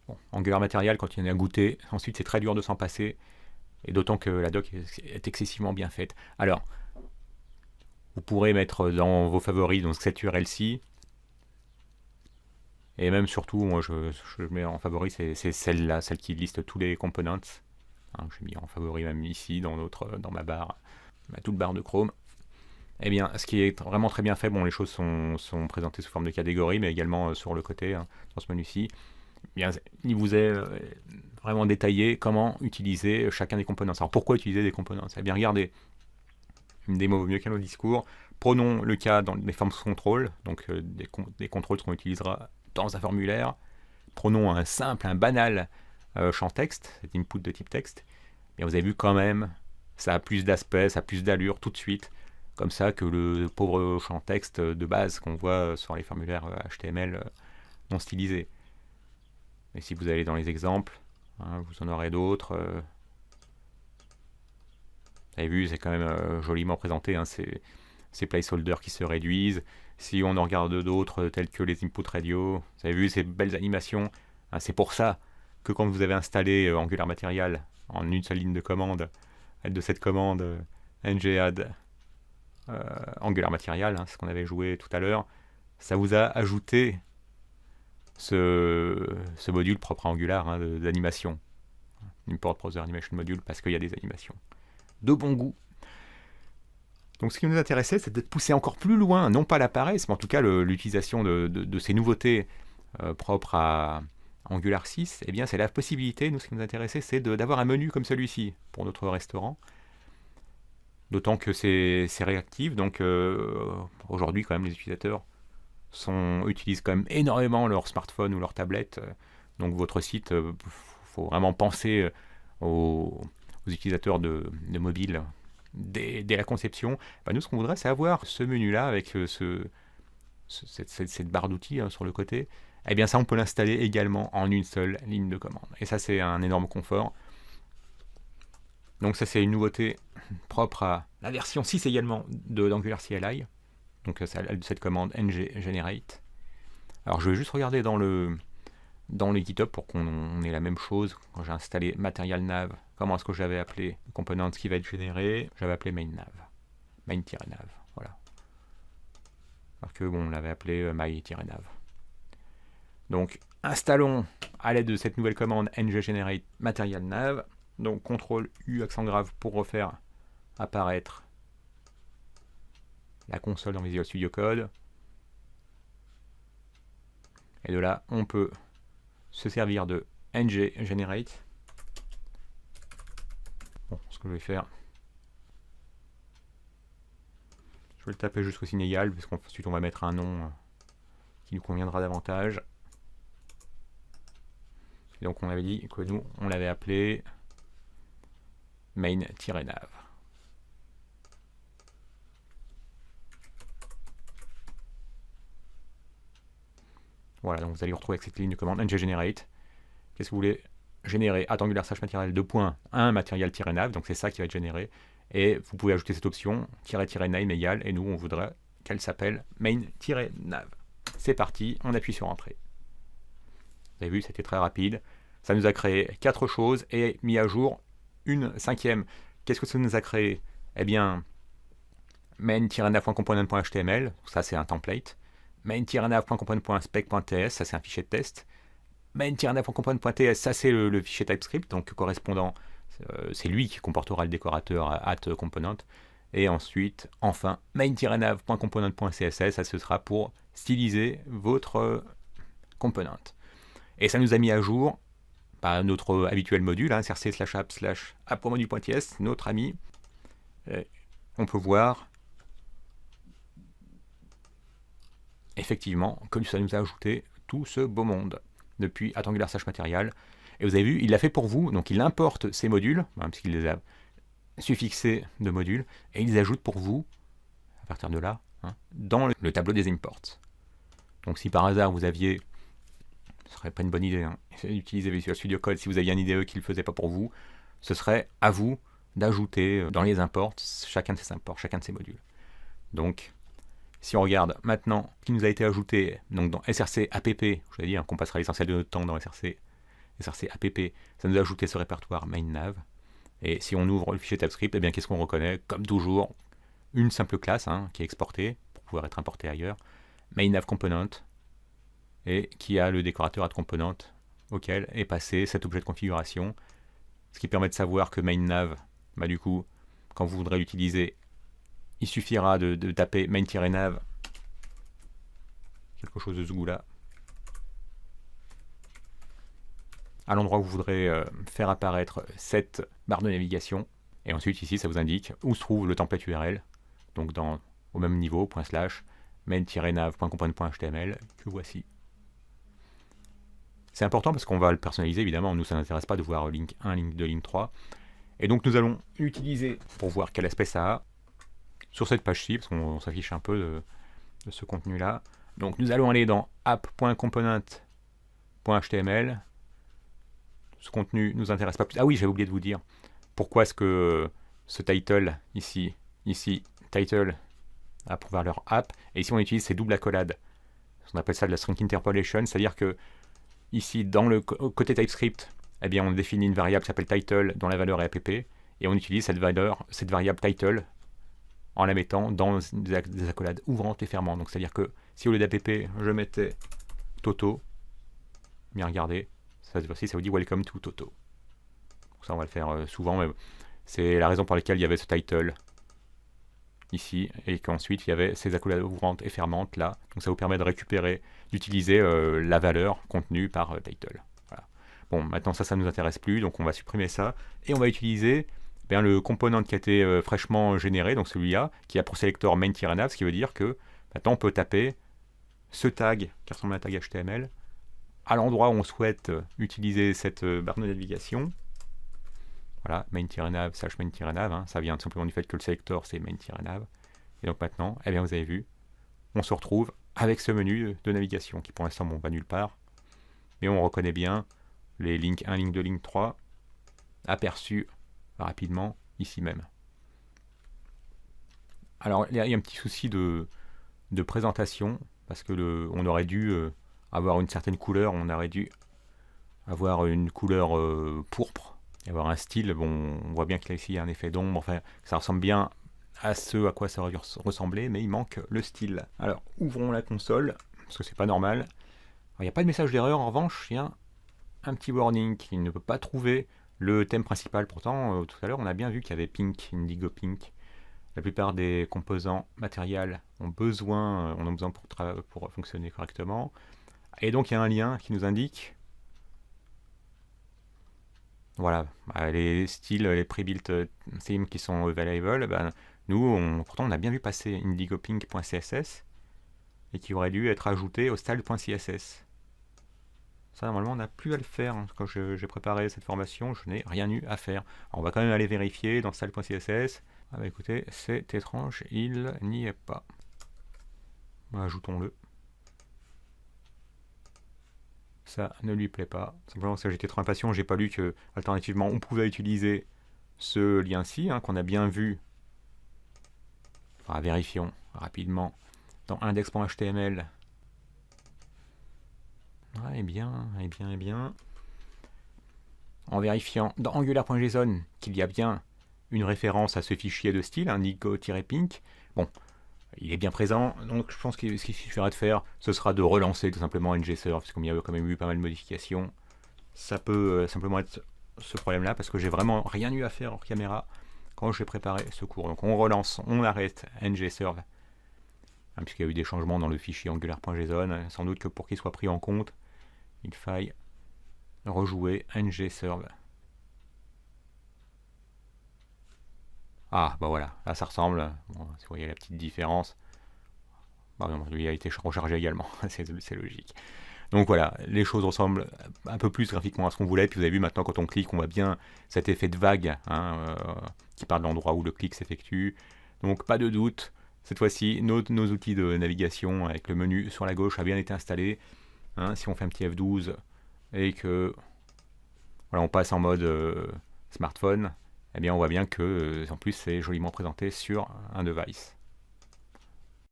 Bon, Angular Material, quand il y en a goûté, ensuite c'est très dur de s'en passer, et d'autant que la doc est excessivement bien faite. Alors, vous pourrez mettre dans vos favoris donc cette URL-ci, et même surtout, moi je mets en favori, c'est celle-là, celle qui liste tous les components. Hein, j'ai mis en favori même ici, dans ma barre, ma toute barre de Chrome. Eh bien, ce qui est vraiment très bien fait, bon, les choses sont présentées sous forme de catégories, mais également sur le côté, hein, dans ce menu-ci. Bien, il vous est vraiment détaillé comment utiliser chacun des components. Alors pourquoi utiliser des components? Eh bien, regardez, une démo vaut mieux qu'un autre discours. Prenons le cas dans les formes contrôle, donc des contrôles qu'on utilisera dans un formulaire. Prenons un banal champ texte, cet input de type texte. Et vous avez vu quand même, ça a plus d'aspect, ça a plus d'allure tout de suite, comme ça que le pauvre champ texte de base qu'on voit sur les formulaires HTML non stylisés. Et si vous allez dans les exemples, hein, vous en aurez d'autres. Vous avez vu, c'est quand même joliment présenté, hein, ces placeholders qui se réduisent. Si on en regarde d'autres, tels que les input radio, vous avez vu ces belles animations. Hein, c'est pour ça que quand vous avez installé Angular Material en une seule ligne de commande, de cette commande ngadd Angular Material, hein, ce qu'on avait joué tout à l'heure, ça vous a ajouté ce module propre à Angular, hein, d'animation. Import Browser Animation Module, parce qu'il y a des animations. De bon goût. Donc ce qui nous intéressait, c'est de pousser encore plus loin, non pas la paresse, mais en tout cas l'utilisation de ces nouveautés propres à Angular 6. Eh bien, c'est la possibilité, nous, ce qui nous intéressait, c'est d'avoir un menu comme celui-ci pour notre restaurant. D'autant que c'est réactif, donc aujourd'hui, quand même, les utilisateurs utilisent quand même énormément leur smartphone ou leur tablette. Donc votre site, faut vraiment penser aux utilisateurs de mobile dès la conception. Ben, nous, ce qu'on voudrait, c'est avoir ce menu-là avec cette barre d'outils sur le côté. Eh bien, ça, on peut l'installer également en une seule ligne de commande. Et ça, c'est un énorme confort. Donc ça, c'est une nouveauté propre à la version 6 également d'Angular CLI. Donc cette commande ngGenerate. Alors je vais juste regarder dans le GitHub pour qu'on ait la même chose. Quand j'ai installé Material Nav, comment est-ce que j'avais appelé le component qui va être généré? J'avais appelé main-nav. Main-nav, voilà. Alors que bon, on l'avait appelé my-nav. Donc installons à l'aide de cette nouvelle commande ngGenerate Material Nav. Donc CTRL U accent grave pour refaire apparaître la console dans Visual Studio Code. Et de là, on peut se servir de ngGenerate. Bon, ce que je vais faire, je vais le taper jusqu'au signe égal, parce qu'ensuite on va mettre un nom qui nous conviendra davantage. Et donc on avait dit que nous, on l'avait appelé main-nav. Voilà, donc vous allez vous retrouver avec cette ligne de commande ngGenerate. Qu'est-ce que vous voulez générer? Angular /material 2.1 material-nav, donc c'est ça qui va être généré. Et vous pouvez ajouter cette option -name égale, et nous on voudrait qu'elle s'appelle main-nav. C'est parti, on appuie sur entrée. Vous avez vu, c'était très rapide. Ça nous a créé 4 choses et mis à jour une 5e. Qu'est-ce que ça nous a créé? Eh bien, main-nav.component.html, ça c'est un template. main-nav.component.spec.ts, ça c'est un fichier de test. main-nav.component.ts, ça c'est le fichier TypeScript, donc correspondant, c'est lui qui comportera le décorateur @component. Et ensuite, enfin, main-nav.component.css, ça ce sera pour styliser votre component. Et ça nous a mis à jour notre habituel module, hein, src/app/app.module.ts, notre ami. On peut voir effectivement que ça nous a ajouté tout ce beau monde depuis Angular /material. Et vous avez vu, il l'a fait pour vous, donc il importe ces modules, hein, puisqu'il les a suffixés de modules, et il les ajoute pour vous, à partir de là, hein, dans le tableau des imports. Donc si par hasard vous aviez, ce serait pas une bonne idée, hein, d'utiliser Visual Studio Code, si vous aviez un IDE qui ne le faisait pas pour vous, ce serait à vous d'ajouter dans les imports chacun de ces imports, chacun de ces modules. Donc, si on regarde maintenant ce qui nous a été ajouté donc dans src app, je vous ai dit hein, qu'on passera l'essentiel de notre temps dans src et ça c'est app, ça nous a ajouté ce répertoire main-nav. Et si on ouvre le fichier TypeScript, eh bien qu'est-ce qu'on reconnaît? Comme toujours, une simple classe qui est exportée pour pouvoir être importée ailleurs, main-nav component, et qui a le décorateur add component auquel est passé cet objet de configuration, ce qui permet de savoir que main-nav, du coup, quand vous voudrez l'utiliser, il suffira de taper main-nav, quelque chose de ce goût-là, à l'endroit où vous voudrez faire apparaître cette barre de navigation. Et ensuite, ici, ça vous indique où se trouve le template URL, donc au même niveau, main-nav.component.html, que voici. C'est important parce qu'on va le personnaliser, évidemment. Nous, ça ne nous intéresse pas de voir link 1, link 2, link 3. Et donc, nous allons l'utiliser pour voir quel aspect ça a sur cette page-ci, parce qu'on s'affiche un peu de ce contenu-là. Donc, nous allons aller dans app.component.html. Ce contenu nous intéresse pas plus. Ah oui, j'avais oublié de vous dire pourquoi est-ce que ce title ici, title a pour valeur app, et ici on utilise ces doubles accolades. On appelle ça de la string interpolation, c'est-à-dire que ici dans le côté TypeScript, eh bien on définit une variable qui s'appelle title dont la valeur est app, et on utilise cette variable title en la mettant dans des accolades ouvrantes et fermantes. Donc c'est-à-dire que si au lieu d'app je mettais Toto, bien regardez, cette fois-ci ça vous dit welcome to Toto. Donc ça on va le faire souvent, mais c'est la raison pour laquelle il y avait ce title ici, et qu'ensuite il y avait ces accolades ouvrantes et fermantes là. Donc ça vous permet de récupérer, d'utiliser la valeur contenue par title. Voilà. Bon, maintenant ça ne nous intéresse plus, donc on va supprimer ça, et on va utiliser le component qui a été fraîchement généré, donc celui-là, qui a pour sélecteur main-nav, ce qui veut dire que maintenant on peut taper ce tag qui ressemble à un tag HTML à l'endroit où on souhaite utiliser cette barre de navigation. Voilà, main-nav / main-nav, ça vient tout simplement du fait que le sélecteur c'est main-nav. Et donc maintenant, eh bien vous avez vu, on se retrouve avec ce menu de navigation qui pour l'instant va nulle part. Mais on reconnaît bien les link 1, link 2, link 3 aperçus rapidement ici même. Alors il y a un petit souci de présentation, parce que on aurait dû avoir une certaine couleur, on aurait dû avoir une couleur pourpre, et avoir un style. Bon, on voit bien qu'il y a ici un effet d'ombre, enfin ça ressemble bien à ce à quoi ça aurait dû ressembler, mais il manque le style. Alors ouvrons la console, parce que c'est pas normal. Il n'y a pas de message d'erreur, en revanche il y a un petit warning qui ne peut pas trouver le thème principal. Pourtant tout à l'heure on a bien vu qu'il y avait Pink, Indigo Pink. La plupart des composants matériels ont besoin pour fonctionner correctement. Et donc il y a un lien qui nous indique, voilà, les styles, les pre-built themes qui sont available. Nous, pourtant on a bien vu passer indigopink.css et qui aurait dû être ajouté au style.css. Ça normalement on n'a plus à le faire. Quand j'ai préparé cette formation, je n'ai rien eu à faire. Alors, on va quand même aller vérifier dans style.css. Écoutez, c'est étrange, il n'y est pas. Ajoutons-le. Ça ne lui plaît pas. Simplement parce que j'étais trop impatient, j'ai pas lu que alternativement on pouvait utiliser ce lien-ci, qu'on a bien vu. Enfin, vérifions rapidement dans index.html. Et bien. En vérifiant dans angular.json qu'il y a bien une référence à ce fichier de style, indigo-pink. Bon, il est bien présent, donc je pense que ce qu'il suffira de faire, ce sera de relancer tout simplement ngserve, parce qu'il y a quand même eu pas mal de modifications. Ça peut simplement être ce problème-là, parce que j'ai vraiment rien eu à faire hors caméra quand j'ai préparé ce cours. Donc on relance, on arrête ngserve, puisqu'il y a eu des changements dans le fichier angular.json, sans doute que pour qu'il soit pris en compte, il faille rejouer ngserve. Ah, voilà, là ça ressemble. Bon, si vous voyez la petite différence. Lui a été rechargé également, c'est logique. Donc voilà, les choses ressemblent un peu plus graphiquement à ce qu'on voulait. Puis vous avez vu maintenant, quand on clique, on voit bien cet effet de vague qui part de l'endroit où le clic s'effectue. Donc pas de doute, cette fois-ci, nos outils de navigation avec le menu sur la gauche a bien été installé. Si on fait un petit F12 et que voilà, on passe en mode smartphone, eh bien on voit bien que en plus c'est joliment présenté sur un device.